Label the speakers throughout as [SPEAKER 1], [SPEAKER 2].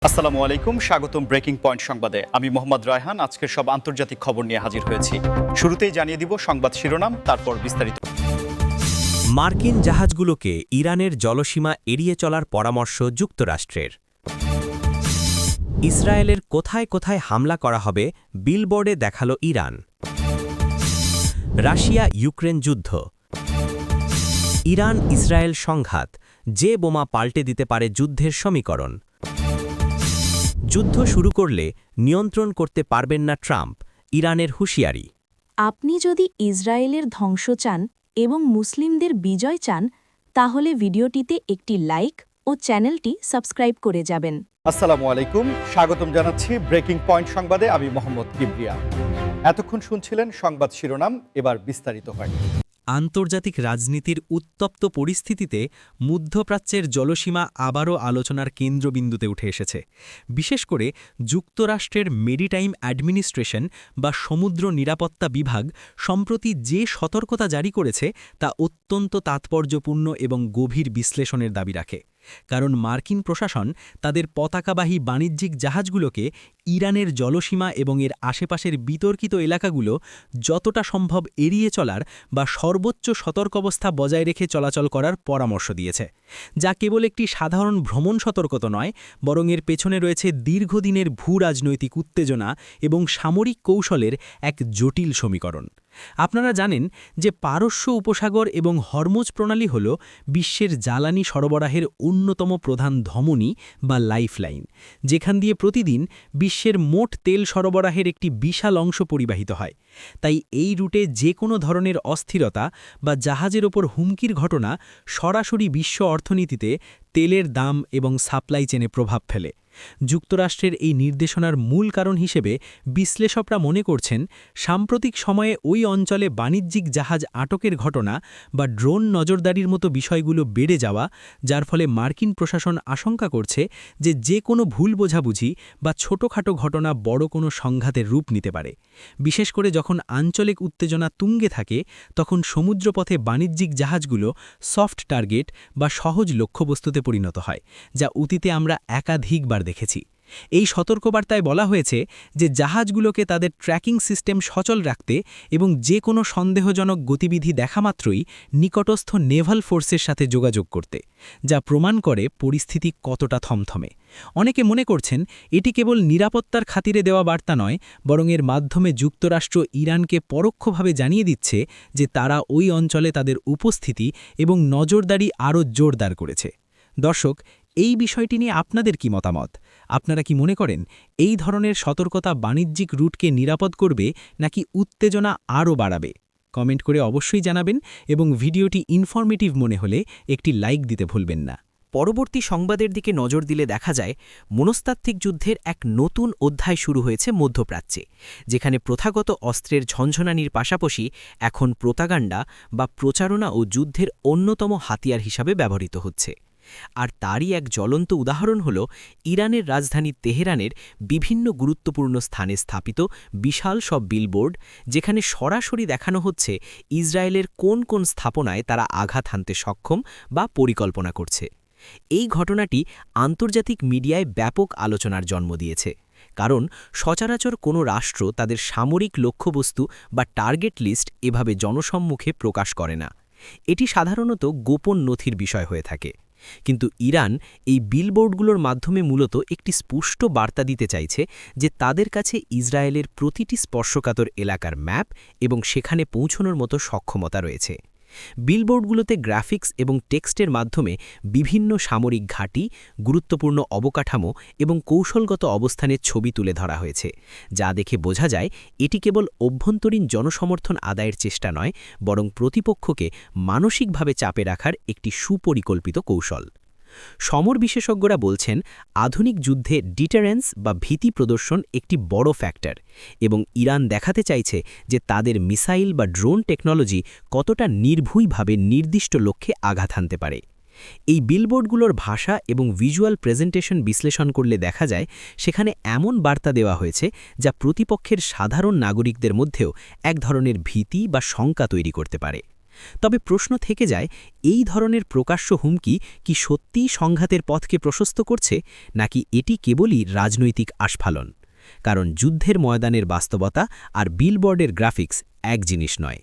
[SPEAKER 1] আসসালামু আলাইকুম, স্বাগতম ব্রেকিং পয়েন্ট সংবাদে। আমি মোহাম্মদ রায়হান আজকের সব আন্তর্জাতিক খবর নিয়ে হাজির হয়েছি। শুরুতেই জানিয়ে দিব সংবাদ শিরোনাম, তারপর বিস্তারিত।
[SPEAKER 2] মার্কিন জাহাজগুলোকে ইরানের জলসীমা এড়িয়ে চলার পরামর্শ যুক্তরাষ্ট্রের। ইসরায়েলের কোথায় কোথায় হামলা করা হবে বিলবোর্ডে দেখালো ইরান। রাশিয়া ইউক্রেন যুদ্ধ। ইরান ইসরায়েল সংঘাত, যে বোমা পাল্টে দিতে পারে যুদ্ধের সমীকরণ। যুদ্ধ শুরু করলে নিয়ন্ত্রণ করতে পারবেন না ট্রাম্প, ইরানের হুঁশিয়ারি।
[SPEAKER 3] আপনি যদি ইসরায়েলের ধ্বংস চান এবং মুসলিমদের বিজয় চান, তাহলে ভিডিওটিতে একটি লাইক ও চ্যানেলটি সাবস্ক্রাইব করে যাবেন।
[SPEAKER 1] আসসালামু আলাইকুম, স্বাগতম জানাচ্ছি ব্রেকিং পয়েন্ট সংবাদে। আমি মোহাম্মদ কিবরিয়া। এতক্ষণ শুনছিলেন সংবাদ শিরোনাম, এবার বিস্তারিত হয়।
[SPEAKER 2] আন্তর্জাতিক রাজনীতির উত্তপ্ত পরিস্থিতিতে মধ্যপ্রাচ্যের জলসীমা আবারও আলোচনার কেন্দ্রবিন্দুতে উঠে এসেছে। বিশেষ করে যুক্তরাষ্ট্রের মেরিটাইম অ্যাডমিনিস্ট্রেশন বা সমুদ্র নিরাপত্তা বিভাগ সম্প্রতি যে সতর্কতা জারি করেছে তা অত্যন্ত তাৎপর্যপূর্ণ এবং গভীর বিশ্লেষণের দাবি রাখে। কারণ মার্কিন প্রশাসন তাদের পতাকাবাহী বাণিজ্যিক জাহাজগুলোকে ইরানের জলসীমা এবং এর আশেপাশের বিতর্কিত এলাকাগুলো যতটা সম্ভব এড়িয়ে চলার বা সর্বোচ্চ সতর্কাবস্থা বজায় রেখে চলাচল করার পরামর্শ দিয়েছে, যা কেবল একটি সাধারণ ভ্রমণ সতর্কতা নয়, বরং এর পেছনে রয়েছে দীর্ঘদিনের ভূরাজনৈতিক উত্তেজনা এবং সামরিক কৌশলের এক জটিল সমীকরণ। আপনারা জানেন যে পারস্য উপসাগর এবং হরমুজ প্রণালী হল বিশ্বের জ্বালানি সরবরাহের অন্যতম প্রধান ধমনী বা লাইফলাইন, যেখান দিয়ে প্রতিদিন বিশ্বের মোট তেল সরবরাহের একটি বিশাল অংশ পরিবাহিত হয়। তাই এই রুটে যে কোনো ধরনের অস্থিরতা বা জাহাজের ওপর হুমকির ঘটনা সরাসরি বিশ্ব অর্থনীতিতে তেলের দাম এবং সাপ্লাই চেনে প্রভাব ফেলে। যুক্তরাষ্ট্রের এই নির্দেশনার মূল কারণ হিসেবে বিশ্লেষকরা মনে করছেন, সাম্প্রতিক সময়ে ওই অঞ্চলে বাণিজ্যিক জাহাজ আটকের ঘটনা বা ড্রোন নজরদারির মতো বিষয়গুলো বেড়ে যাওয়া, যার ফলে মার্কিন প্রশাসন আশঙ্কা করছে যে কোনো ভুল বোঝাবুঝি বা ছোটখাটো ঘটনা বড় কোনো সংঘাতের রূপ নিতে পারে। বিশেষ করে যখন আঞ্চলিক উত্তেজনা তুঙ্গে থাকে, তখন সমুদ্রপথে বাণিজ্যিক জাহাজগুলো সফট টার্গেট বা সহজ লক্ষ্যবস্তুতে পরিণত হয়, যা অতীতে আমরা একাধিকবার দেখেছি। এই সতর্কবার্তায় বলা হয়েছে যে জাহাজগুলোকে তাদের ট্র্যাকিং সিস্টেম সচল রাখতে এবং যে কোনো সন্দেহজনক গতিবিধি দেখামাত্রই নিকটস্থ নেভাল ফোর্সের সাথে যোগাযোগ করতে, যা প্রমাণ করে পরিস্থিতি কতটা থমথমে। অনেকে মনে করছেন এটি কেবল নিরাপত্তার খাতিরে দেওয়া বার্তা নয়, বরং এর মাধ্যমে যুক্তরাষ্ট্র ইরানকে পরোক্ষভাবে জানিয়ে দিচ্ছে যে তারা ওই অঞ্চলে তাদের উপস্থিতি এবং নজরদারি আরও জোরদার করেছে। দর্শক, এই বিষয়টি নিয়ে আপনাদের কি মতামত? আপনারা কি মনে করেন এই ধরনের সতর্কতা বাণিজ্যিক রুটকে নিরাপদ করবে নাকি উত্তেজনা আরও বাড়াবে? কমেন্ট করে অবশ্যই জানাবেন এবং ভিডিওটি ইনফরমেটিভ মনে হলে একটি লাইক দিতে ভুলবেন না। পরবর্তী সংবাদের দিকে নজর দিলে দেখা যায়, মনস্তাত্ত্বিক যুদ্ধের এক নতুন অধ্যায় শুরু হয়েছে মধ্যপ্রাচ্যে, যেখানে প্রথাগত অস্ত্রের ঝনঝনানির পাশাপাশি এখন প্রোপাগান্ডা বা প্রচারণা ও যুদ্ধের অন্যতম হাতিয়ার হিসাবে ব্যবহৃত হচ্ছে। আর তারই এক জ্বলন্ত উদাহরণ হল ইরানের রাজধানী তেহরানের বিভিন্ন গুরুত্বপূর্ণ স্থানে স্থাপিত বিশাল সব বিলবোর্ড, যেখানে সরাসরি দেখানো হচ্ছে ইসরায়েলের কোন কোন স্থাপনায় তারা আঘাত হানতে সক্ষম বা পরিকল্পনা করছে। এই ঘটনাটি আন্তর্জাতিক মিডিয়ায় ব্যাপক আলোচনার জন্ম দিয়েছে, কারণ সচরাচর কোনো রাষ্ট্র তাদের সামরিক লক্ষ্যবস্তু বা টার্গেট লিস্ট এভাবে জনসম্মুখে প্রকাশ করে না। এটি সাধারণত গোপন নথির বিষয় হয়ে থাকে। কিন্তু ইরান এই বিলবোর্ডগুলোর মাধ্যমে মূলত একটি স্পষ্ট বার্তা দিতে চাইছে যে তাদের কাছে ইসরায়েলের প্রতিটি স্পর্শকাতর এলাকার ম্যাপ এবং সেখানে পৌঁছানোর মতো সক্ষমতা রয়েছে। বিলবোর্ডগুলোতে গ্রাফিক্স এবং টেক্সটের মাধ্যমে বিভিন্ন সামরিক ঘাঁটি, গুরুত্বপূর্ণ অবকাঠামো এবং কৌশলগত অবস্থানের ছবি তুলে ধরা হয়েছে, যা দেখে বোঝা যায় এটি কেবল অভ্যন্তরীণ জনসমর্থন আদায়ের চেষ্টা নয়, বরং প্রতিপক্ষকে মানসিকভাবে চাপে রাখার একটি সুপরিকল্পিত কৌশল। সমর বিশেষজ্ঞরা বলছেন, আধুনিক যুদ্ধে ডিটারেন্স বা ভীতি প্রদর্শন একটি বড় ফ্যাক্টর, এবং ইরান দেখাতে চাইছে যে তাদের মিসাইল বা ড্রোন টেকনোলজি কতটা নির্ভুলভাবে নির্দিষ্ট লক্ষ্যে আঘাত হানতে পারে। এই বিলবোর্ডগুলোর ভাষা এবং ভিজুয়াল প্রেজেন্টেশন বিশ্লেষণ করলে দেখা যায় সেখানে এমন বার্তা দেওয়া হয়েছে যা প্রতিপক্ষের সাধারণ নাগরিকদের মধ্যেও এক ধরনের ভীতি বা শঙ্কা তৈরি করতে পারে। তবে প্রশ্ন থেকে যায়, এই ধরনের প্রকাশ্য হুমকি কি সত্যিই সংঘাতের পথকে প্রশস্ত করছে, নাকি এটি কেবলই রাজনৈতিক আস্ফালন? কারণ যুদ্ধের ময়দানের বাস্তবতা আর বিলবোর্ডের গ্রাফিক্স এক জিনিস নয়।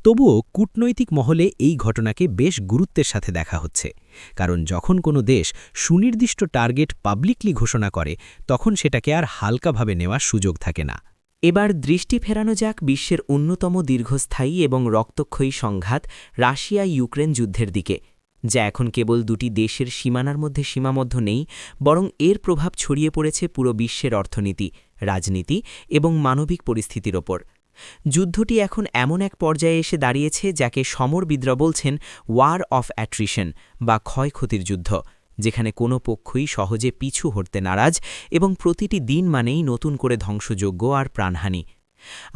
[SPEAKER 2] তবুও কূটনৈতিক মহলে এই ঘটনাকে বেশ গুরুত্বের সাথে দেখা হচ্ছে, কারণ যখন কোনো দেশ সুনির্দিষ্ট টার্গেট পাবলিকলি ঘোষণা করে, তখন সেটাকে আর হালকাভাবে নেওয়ার সুযোগ থাকে না।
[SPEAKER 4] এবার দৃষ্টি ফেরানো যাক বিশ্বের অন্যতম দীর্ঘস্থায়ী এবং রক্তক্ষয়ী সংঘাত রাশিয়া ইউক্রেন যুদ্ধের দিকে, যা এখন কেবল দুটি দেশের সীমানার মধ্যে সীমাবদ্ধ নেই, বরং এর প্রভাব ছড়িয়ে পড়েছে পুরো বিশ্বের অর্থনীতি, রাজনীতি এবং মানবিক পরিস্থিতির ওপর। যুদ্ধটি এখন এমন এক পর্যায়ে এসে দাঁড়িয়েছে যাকে সমরবিদরা বলছেন ওয়ার অফ অ্যাট্রিশন বা ক্ষয়ক্ষতির যুদ্ধ, যেখানে কোনো পক্ষই সহজে পিছু হটতে নারাজ এবং প্রতিটি দিন মানেই নতুন করে ধ্বংসযজ্ঞ আর প্রাণহানি।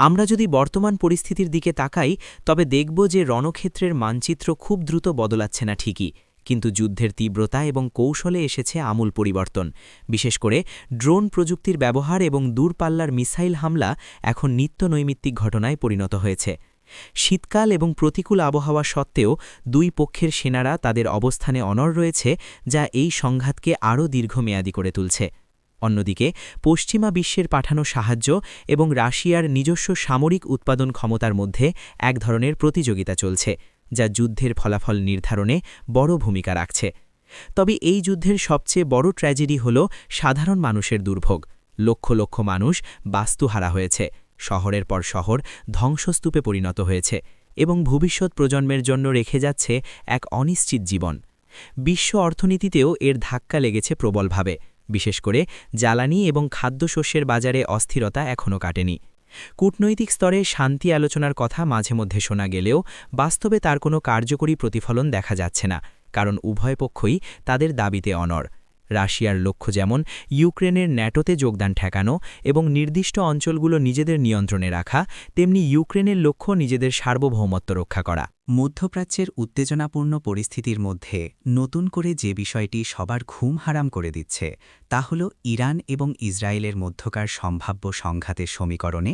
[SPEAKER 4] আমরা যদি বর্তমান পরিস্থিতির দিকে তাকাই, তবে দেখব যে রণক্ষেত্রের মানচিত্র খুব দ্রুত বদলাচ্ছে না ঠিকই, কিন্তু যুদ্ধের তীব্রতা এবং কৌশলে এসেছে আমূল পরিবর্তন। বিশেষ করে ড্রোন প্রযুক্তির ব্যবহার এবং দূরপাল্লার মিসাইল হামলা এখন নিত্যনৈমিত্তিক ঘটনায় পরিণত হয়েছে। শীতকাল এবং প্রতিকূল আবহাওয়া সত্ত্বেও দুই পক্ষের সেনারা তাদের অবস্থানে অনড় রয়েছে, যা এই সংঘাতকে আরও দীর্ঘমেয়াদী করে তুলছে। অন্যদিকে পশ্চিমা বিশ্বের পাঠানো সাহায্য এবং রাশিয়ার নিজস্ব সামরিক উৎপাদন ক্ষমতার মধ্যে এক ধরনের প্রতিযোগিতা চলছে, যা যুদ্ধের ফলাফল নির্ধারণে বড় ভূমিকা রাখছে। তবে এই যুদ্ধের সবচেয়ে বড় ট্র্যাজেডি হল সাধারণ মানুষের দুর্ভোগ। লক্ষ লক্ষ মানুষ বাস্তুহারা হয়েছে, শহরের পর শহর ধ্বংসস্তূপে পরিণত হয়েছে এবং ভবিষ্যৎ প্রজন্মের জন্য রেখে যাচ্ছে এক অনিশ্চিত জীবন। বিশ্ব অর্থনীতিতেও এর ধাক্কা লেগেছে প্রবলভাবে, বিশেষ করে জ্বালানি এবং খাদ্যশস্যের বাজারে অস্থিরতা এখনও কাটেনি। কূটনৈতিক স্তরে শান্তি আলোচনার কথা মাঝে মধ্যে শোনা গেলেও বাস্তবে তার কোনো কার্যকরী প্রতিফলন দেখা যাচ্ছে না, কারণ উভয় পক্ষই তাদের দাবিতে অনড়। রাশিয়ার লক্ষ্য যেমন ইউক্রেনের ন্যাটোতে যোগদান ঠেকানো এবং নির্দিষ্ট অঞ্চলগুলো নিজেদের নিয়ন্ত্রণে রাখা, তেমনি ইউক্রেনের লক্ষ্য নিজেদের সার্বভৌমত্ব রক্ষা করা।
[SPEAKER 5] মধ্যপ্রাচ্যের উত্তেজনাপূর্ণ পরিস্থিতির মধ্যে নতুন করে যে বিষয়টি সবার ঘুম হারাম করে দিচ্ছে, তা হল ইরান এবং ইসরায়েলের মধ্যকার সম্ভাব্য সংঘাতের সমীকরণে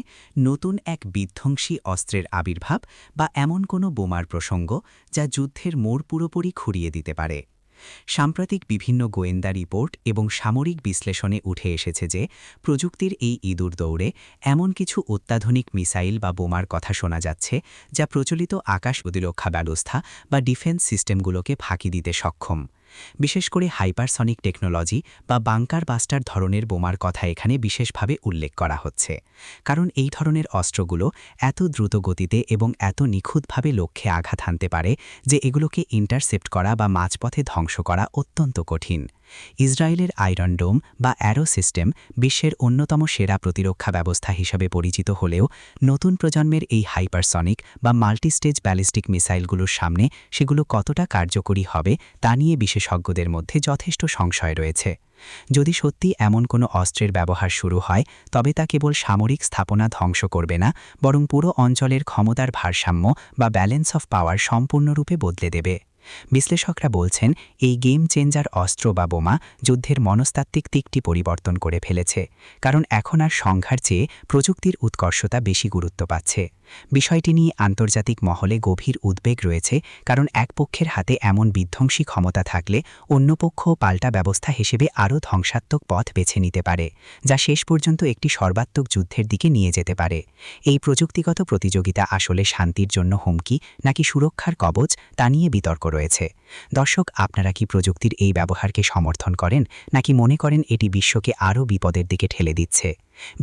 [SPEAKER 5] নতুন এক বিধ্বংসী অস্ত্রের আবির্ভাব বা এমন কোনো বোমার প্রসঙ্গ যা যুদ্ধের মোড় পুরোপুরি ঘুরিয়ে দিতে পারে। সাম্প্রতিক বিভিন্ন গোয়েন্দা রিপোর্ট এবং সামরিক বিশ্লেষণে উঠে এসেছে যে প্রযুক্তির এই ইঁদুর দৌড়ে এমন কিছু অত্যাধুনিক মিসাইল বা বোমার কথা শোনা যাচ্ছে যা প্রচলিত আকাশ প্রতিরক্ষা ব্যবস্থা বা ডিফেন্স সিস্টেমগুলোকে ফাঁকি দিতে সক্ষম। বিশেষ করে হাইপারসনিক টেকনোলজি বা বাংকার বাস্টার ধরনের বোমার কথা এখানে বিশেষভাবে উল্লেখ করা হচ্ছে, কারণ এই ধরনের অস্ত্রগুলো এত দ্রুত গতিতে এবং এত নিখুঁতভাবে লক্ষ্যে আঘাত হানতে পারে যে এগুলোকে ইন্টারসেপ্ট করা বা মাঝপথে ধ্বংস করা অত্যন্ত কঠিন। ইসরায়েলের আয়রন ডোম বা অ্যারো সিস্টেম বিশ্বের অন্যতম সেরা প্রতিরক্ষা ব্যবস্থা হিসাবে পরিচিত হলেও নতুন প্রজন্মের এই হাইপারসনিক বা মাল্টিস্টেজ ব্যালিস্টিক মিসাইলগুলোর সামনে সেগুলো কতটা কার্যকরী হবে তা নিয়ে বিশেষজ্ঞদের মধ্যে যথেষ্ট সংশয় রয়েছে। যদি সত্যি এমন কোনো অস্ত্রের ব্যবহার শুরু হয়, তবে তা কেবল সামরিক স্থাপনা ধ্বংস করবে না, বরং পুরো অঞ্চলের ক্ষমতার ভারসাম্য বা ব্যালেন্স অফ পাওয়ার সম্পূর্ণরূপে বদলে দেবে। বিশ্লেষকরা বলছেন এই গেম চেঞ্জার অস্ত্র বা বোমা যুদ্ধের মনস্তাত্ত্বিক দিকটি পরিবর্তন করে ফেলেছে, কারণ এখন আর সংঘার চেয়ে প্রযুক্তির উৎকর্ষতা বেশি গুরুত্ব পাচ্ছে। বিষয়টি নিয়ে আন্তর্জাতিক মহলে গভীর উদ্বেগ রয়েছে, কারণ এক পক্ষের হাতে এমন বিধ্বংসী ক্ষমতা থাকলে অন্য পক্ষ পাল্টা ব্যবস্থা হিসেবে আরও ধ্বংসাত্মক পথ বেছে নিতে পারে, যা শেষ পর্যন্ত একটি সর্বাত্মক যুদ্ধের দিকে নিয়ে যেতে পারে। এই প্রযুক্তিগত প্রতিযোগিতা আসলে শান্তির জন্য হুমকি নাকি সুরক্ষার কবচ, তা নিয়ে বিতর্ক রয়েছে। দর্শক, আপনারা কি প্রযুক্তির এই ব্যবহারকে সমর্থন করেন, নাকি মনে করেন এটি বিশ্বকে আরও বিপদের দিকে ঠেলে দিচ্ছে?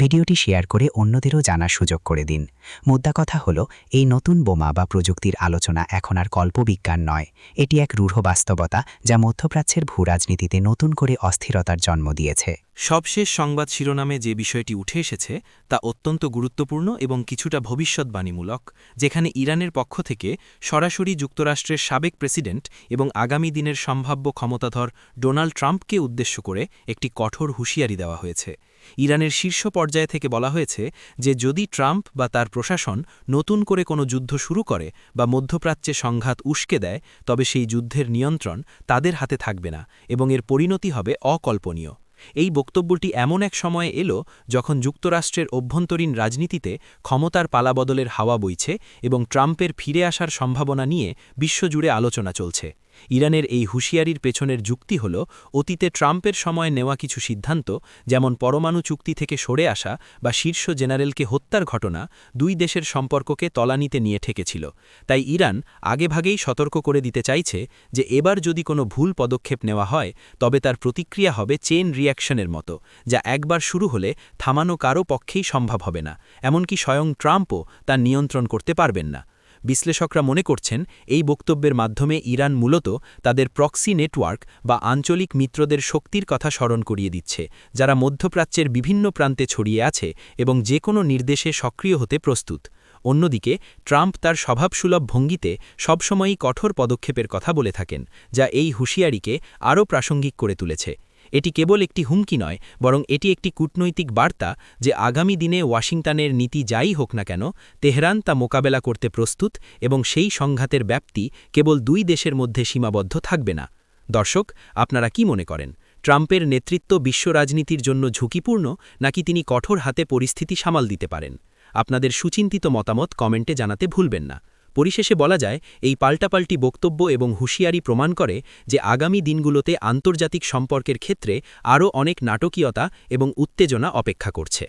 [SPEAKER 5] ভিডিওটি শেয়ার করে অন্যদেরও জানার সুযোগ করে দিন। মুদ্রা কথা হলো, এই নতুন বোমা বা প্রযুক্তির আলোচনা এখন আর কল্পবিজ্ঞান নয়, এটি এক রূঢ় বাস্তবতা যা মধ্যপ্রাচ্যের ভূরাজনীতিতে নতুন করে অস্থিরতার জন্ম দিয়েছে।
[SPEAKER 2] সবশেষ সংবাদ শিরোনামে যে বিষয়টি উঠে এসেছে তা অত্যন্ত গুরুত্বপূর্ণ এবং কিছুটা ভবিষ্যৎবাণীমূলক, যেখানে ইরানের পক্ষ থেকে সরাসরি যুক্তরাষ্ট্রের সাবেক প্রেসিডেন্ট এবং আগামী দিনের সম্ভাব্য ক্ষমতাধর ডোনাল্ড ট্রাম্পকে উদ্দেশ্য করে একটি কঠোর হুঁশিয়ারি দেওয়া হয়েছে। ইরানের শীর্ষ পর্যায় থেকে বলা হয়েছে যে যদি ট্রাম্প বা তার প্রশাসন নতুন করে কোনো যুদ্ধ শুরু করে বা মধ্যপ্রাচ্যে সংঘাত উস্কে দেয়, তবে সেই যুদ্ধের নিয়ন্ত্রণ তাদের হাতে থাকবে না এবং এর পরিণতি হবে অকল্পনীয়। এই বক্তব্যটি এমন এক সময়ে এলো যখন যুক্তরাষ্ট্রের অভ্যন্তরীণ রাজনীতিতে ক্ষমতার পালাবদলের হাওয়া বইছে এবং ট্রাম্পের ফিরে আসার সম্ভাবনা নিয়ে বিশ্বজুড়ে আলোচনা চলছে। ইরানের এই হুঁশিয়ারির পেছনের যুক্তি হল অতীতে ট্রাম্পের সময় নেওয়া কিছু সিদ্ধান্ত, যেমন পরমাণু চুক্তি থেকে সরে আসা বা শীর্ষ জেনারেলকে হত্যার ঘটনা, দুই দেশের সম্পর্ককে তলানিতে নিয়ে ঠেকেছিল। তাই ইরান আগেভাগেই সতর্ক করে দিতে চাইছে যে এবার যদি কোনো ভুল পদক্ষেপ নেওয়া হয় তবে তার প্রতিক্রিয়া হবে চেইন রিঅ্যাকশনের মতো, যা একবার শুরু হলে থামানো কারও পক্ষেই সম্ভব হবে না, এমনকি স্বয়ং ট্রাম্পও তা নিয়ন্ত্রণ করতে পারবেন না। বিশ্লেষকরা মনে করছেন এই বক্তব্যের মাধ্যমে ইরান মূলত তাদের প্রক্সি নেটওয়ার্ক বা আঞ্চলিক মিত্রদের শক্তির কথা স্মরণ করিয়ে দিচ্ছে, যারা মধ্যপ্রাচ্যের বিভিন্ন প্রান্তে ছড়িয়ে আছে এবং যে কোনো নির্দেশে সক্রিয় হতে প্রস্তুত। অন্যদিকে ট্রাম্প তার স্বভাবসুলভ ভঙ্গিতে সবসময়ই কঠোর পদক্ষেপের কথা বলে থাকেন, যা এই হুঁশিয়ারিকে আরও প্রাসঙ্গিক করে তুলেছে। এটি কেবল একটি হুমকি নয়, বরং এটি একটি কূটনৈতিক বার্তা যে আগামী দিনে ওয়াশিংটনের নীতি যাই হোক না কেন, তেহরান তা মোকাবেলা করতে প্রস্তুত এবং সেই সংঘাতের ব্যাপ্তি কেবল দুই দেশের মধ্যে সীমাবদ্ধ থাকবে না। দর্শক, আপনারা কি মনে করেন? ট্রাম্পের নেতৃত্ব বিশ্ব রাজনীতির জন্য ঝুঁকিপূর্ণ, নাকি তিনি কঠোর হাতে পরিস্থিতি সামাল দিতে পারেন? আপনাদের সুচিন্তিত মতামত কমেন্টে জানাতে ভুলবেন না। পরিশেষে বলা যায়, এই পাল্টাপাল্টি বক্তব্য এবং হুঁশিয়ারি প্রমাণ করে যে আগামী দিনগুলোতে আন্তর্জাতিক সম্পর্কের ক্ষেত্রে আরও অনেক নাটকীয়তা এবং উত্তেজনা অপেক্ষা করছে।